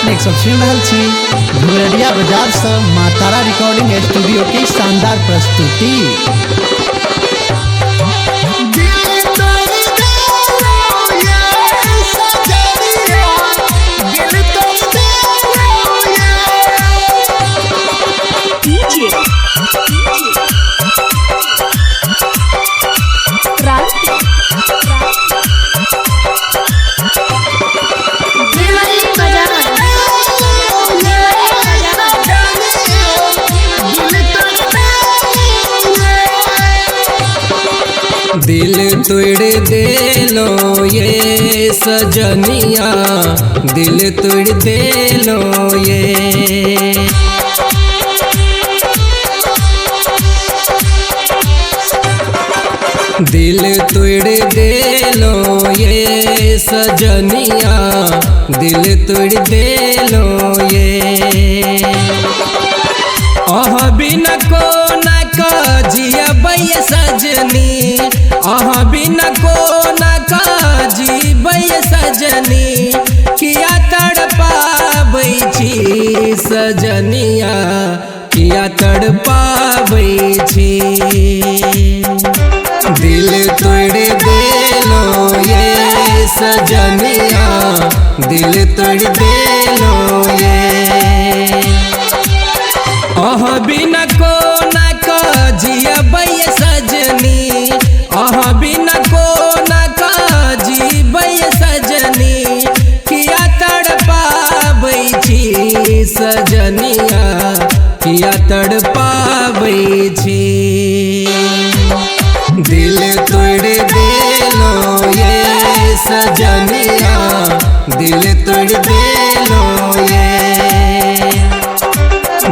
एक सब सुन रहा छी घुरडिया बाजार से माँ तारा रिकॉर्डिंग स्टूडियो की शानदार प्रस्तुति। दिल तोड़ दे लो ये सजनिया, दिल तोड़ दे लो ये। दिल तोड़ दे लो ये सजनिया, दिल तोड़ दे लो ये। आह बिना को न काजिया बैय सजनी, आह बिना को न काजी बैय सजनी। किया तड़पाबै छी सजनिया, किया तड़पाबै छी। दिल तोड़ दे लो ये सजनिया, दिल तोड़ दे लो ये। आह बिना को न काजिया बैय सजनी, आह बिना को न काजी बैय सजनी। किया तड़पाबै छी सजनिया, किया तड़पाबै छी। दिल तोड़ दे लो ये सजनिया, दिल तोड़ दे लो ये।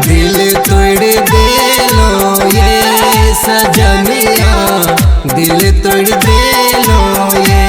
दिल तोड़ दे लो ये सजनिया, दिल तोड़ दे लो ये।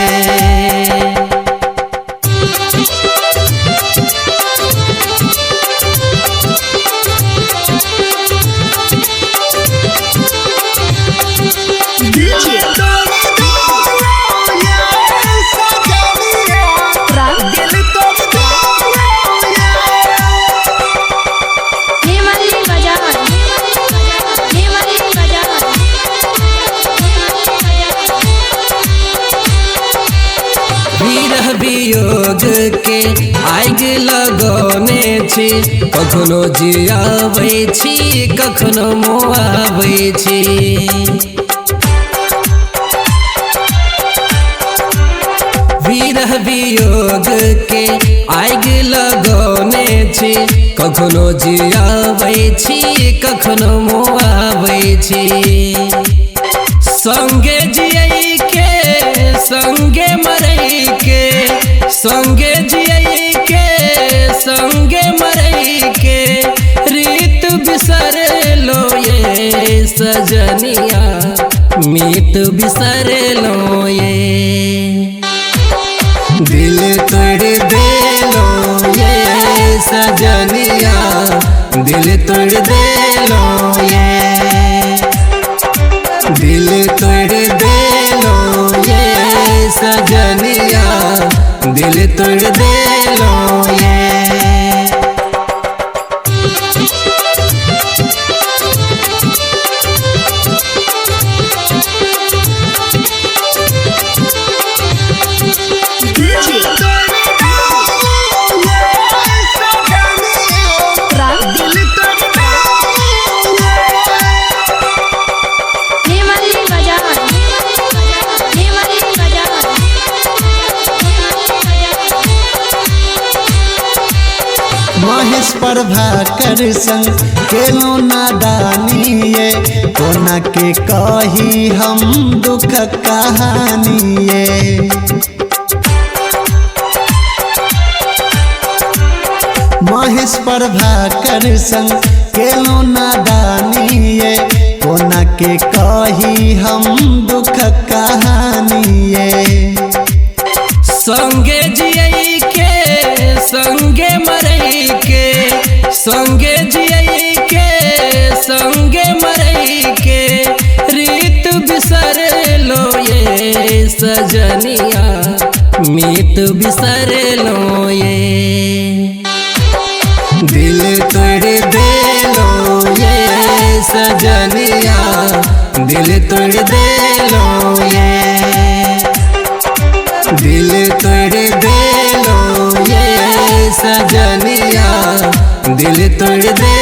वियोग के आग लगौने छी, कखनो जियाबै छी कखनो मुआबै छी। विरह वियोग के आग लगौने छी, कखनो जियाबै छी कखनो मुआबै छी। संगे जियै के संगे मरै के, संगे जियै के संगे मरै के। रीत बिसर लो ये सजनिया, मीत बिसर लो ये। दिल तोड़ दे लो ये सजनिया, दिल तोड़ दे लो ये। दिल तोड़ दे लो ये सजनिया, दिल तोड़ दे लो ये। महेश प्रभाकर संग केलो नादानी ये, कोना के कही हम दुख कहानी ये। महेश प्रभाकर संग केलो नादानी ये, कोना के कही हम दुख कहानी ये। संगे जियै के संगे मरै के, संगे जियै के संगे मरै के। रीत बिसर लो ये सजनिया, मीत बिसर लो ये। दिल तोड़ देलो ये सजनिया, दिल तोड़ देलो ये, दिल तोड़ देलो ये सजनिया, दिल तोड़ दे